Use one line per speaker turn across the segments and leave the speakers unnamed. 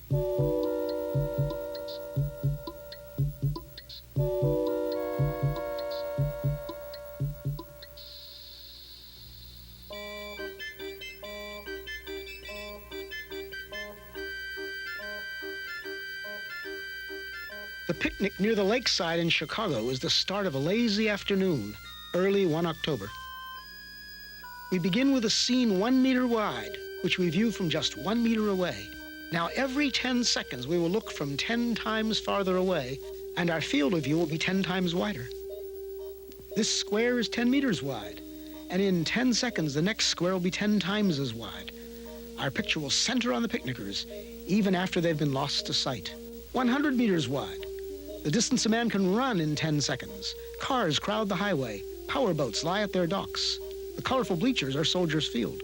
The picnic near the lakeside in Chicago is the start of a lazy afternoon, early one October. We begin with a scene 1 meter wide, which we view from just 1 meter away. Now, every 10 seconds, we will look from 10 times farther away, and our field of view will be 10 times wider. This square is 10 meters wide, and in 10 seconds, the next square will be 10 times as wide. Our picture will center on the picnickers, even after they've been lost to sight. 100 meters wide. The distance a man can run in 10 seconds. Cars crowd the highway. Powerboats lie at their docks. The colorful bleachers are Soldiers Field.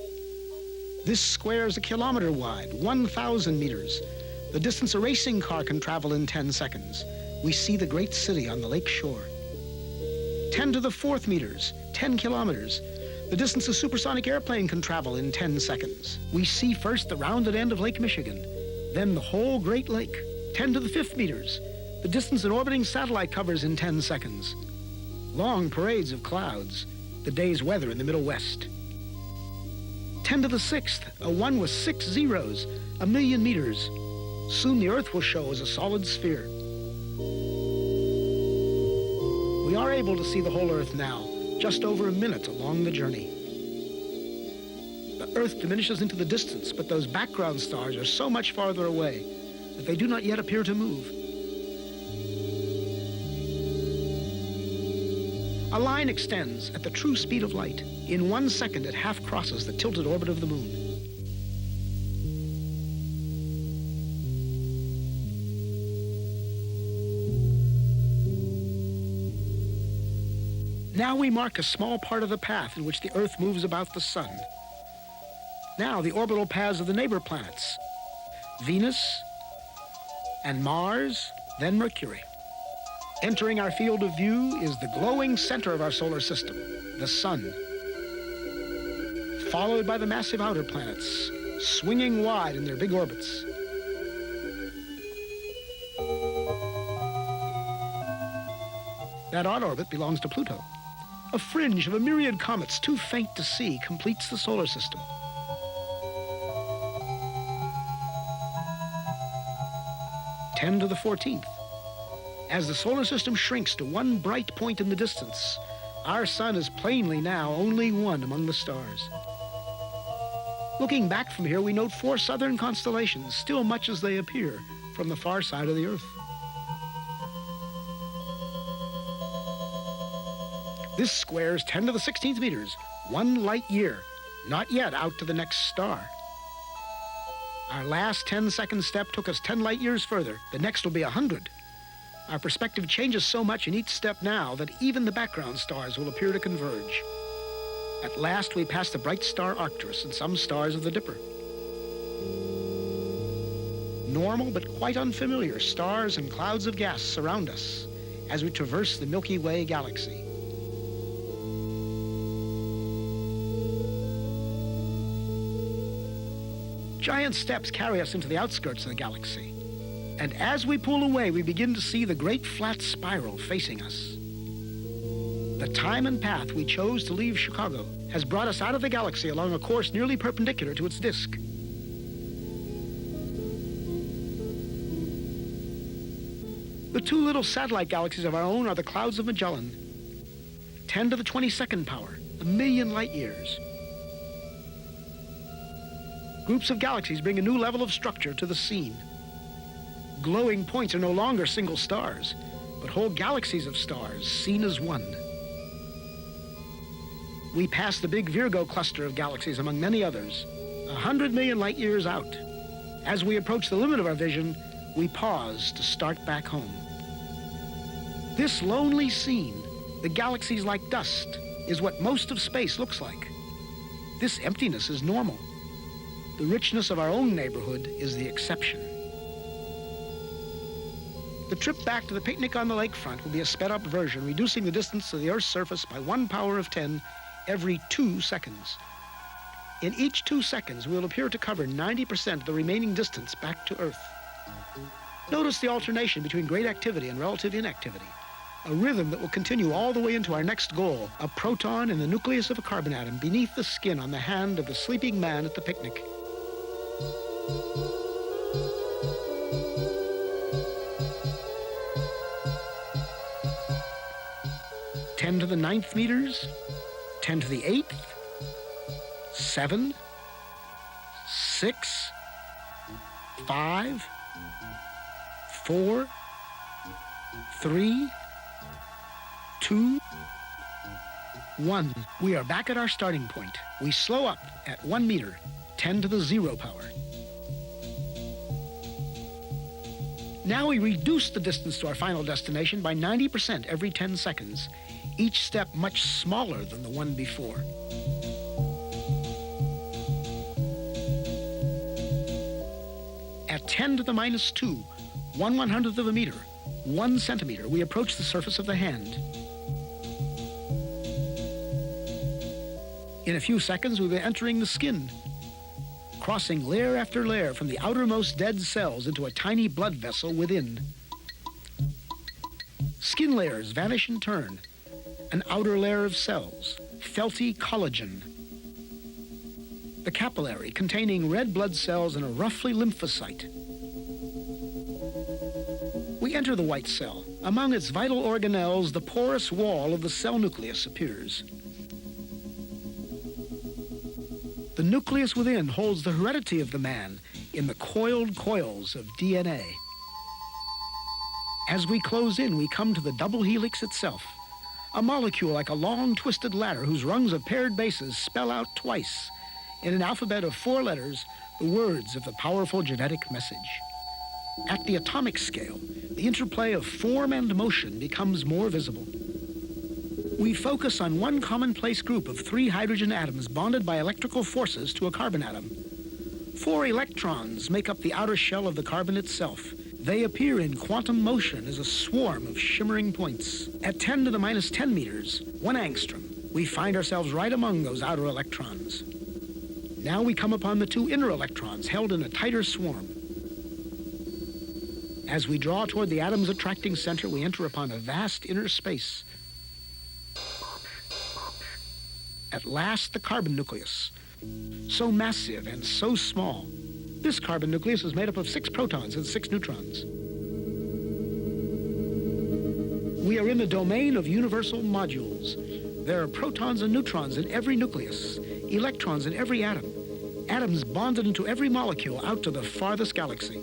This square is 1 kilometer wide, 1,000 meters. The distance a racing car can travel in 10 seconds. We see the great city on the lake shore. 10 to the 4th meters, 10 kilometers. The distance a supersonic airplane can travel in 10 seconds. We see first the rounded end of Lake Michigan, then the whole Great Lake. 10 to the 5th meters. The distance an orbiting satellite covers in 10 seconds. Long parades of clouds, the day's weather in the Middle West. 10 to the 6th, a 1 with 6 zeros, 1,000,000 meters. Soon the Earth will show as a solid sphere. We are able to see the whole Earth now, just over a minute along the journey. The Earth diminishes into the distance, but those background stars are so much farther away that they do not yet appear to move. A line extends at the true speed of light. In 1 second, it half crosses the tilted orbit of the moon. Now we mark a small part of the path in which the Earth moves about the sun. Now the orbital paths of the neighbor planets, Venus and Mars, then Mercury. Entering our field of view is the glowing center of our solar system, the sun, followed by the massive outer planets, swinging wide in their big orbits. That odd orbit belongs to Pluto. A fringe of a myriad comets too faint to see completes the solar system. Ten to the 14th. As the solar system shrinks to one bright point in the distance, our sun is plainly now only one among the stars. Looking back from here, we note 4 southern constellations, still much as they appear from the far side of the Earth. This square is 10 to the 16th meters, 1 light year, not yet out to the next star. Our last 10-second step took us 10 light years further. The next will be 100. Our perspective changes so much in each step now that even the background stars will appear to converge. At last, we pass the bright star Arcturus and some stars of the Dipper. Normal but quite unfamiliar stars and clouds of gas surround us as we traverse the Milky Way galaxy. Giant steps carry us into the outskirts of the galaxy. And as we pull away, we begin to see the great flat spiral facing us. The time and path we chose to leave Chicago has brought us out of the galaxy along a course nearly perpendicular to its disk. The 2 little satellite galaxies of our own are the Clouds of Magellan. 10 to the 22nd power, 1,000,000 light years. Groups of galaxies bring a new level of structure to the scene. Glowing points are no longer single stars, but whole galaxies of stars seen as one. We pass the big Virgo cluster of galaxies among many others, 100 million light years out. As we approach the limit of our vision, we pause to start back home. This lonely scene, the galaxies like dust, is what most of space looks like. This emptiness is normal. The richness of our own neighborhood is the exception. The trip back to the picnic on the lakefront will be a sped-up version, reducing the distance to the Earth's surface by 1 power of 10 every 2 seconds. In each 2 seconds, we'll appear to cover 90% of the remaining distance back to Earth. Notice the alternation between great activity and relative inactivity, a rhythm that will continue all the way into our next goal, a proton in the nucleus of a carbon atom beneath the skin on the hand of the sleeping man at the picnic. Ten to the 9th meters, 10 to the 8th, 7, 6, 5, 4, 3, 2, 1. We are back at our starting point. We slow up at 1 meter, 10 to the 0 power. Now we reduce the distance to our final destination by 90% every 10 seconds, each step much smaller than the one before. At 10 to the minus 2, 1/100th of a meter, 1 centimeter, we approach the surface of the hand. In a few seconds, we'll be entering the skin, crossing layer after layer from the outermost dead cells into a tiny blood vessel within. Skin layers vanish in turn. An outer layer of cells, felty collagen. The capillary containing red blood cells and a roughly lymphocyte. We enter the white cell. Among its vital organelles, the porous wall of the cell nucleus appears. The nucleus within holds the heredity of the man in the coiled coils of DNA. As we close in, we come to the double helix itself, a molecule like a long twisted ladder whose rungs of paired bases spell out twice, in an alphabet of 4 letters, the words of the powerful genetic message. At the atomic scale, the interplay of form and motion becomes more visible. We focus on one commonplace group of 3 hydrogen atoms bonded by electrical forces to a carbon atom. 4 electrons make up the outer shell of the carbon itself. They appear in quantum motion as a swarm of shimmering points. At 10 to the minus 10 meters, 1 angstrom, we find ourselves right among those outer electrons. Now we come upon the 2 inner electrons held in a tighter swarm. As we draw toward the atom's attracting center, we enter upon a vast inner space. At last, the carbon nucleus, so massive and so small. This carbon nucleus is made up of 6 protons and 6 neutrons. We are in the domain of universal modules. There are protons and neutrons in every nucleus, electrons in every atom, atoms bonded into every molecule out to the farthest galaxy.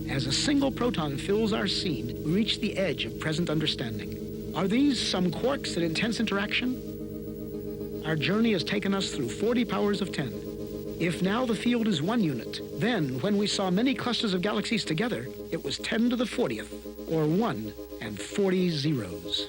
As a single proton fills our scene, we reach the edge of present understanding. Are these some quarks at intense interaction? Our journey has taken us through 40 powers of 10. If now the field is 1 unit, then when we saw many clusters of galaxies together, it was 10 to the 40th, or 1 and 40 zeros.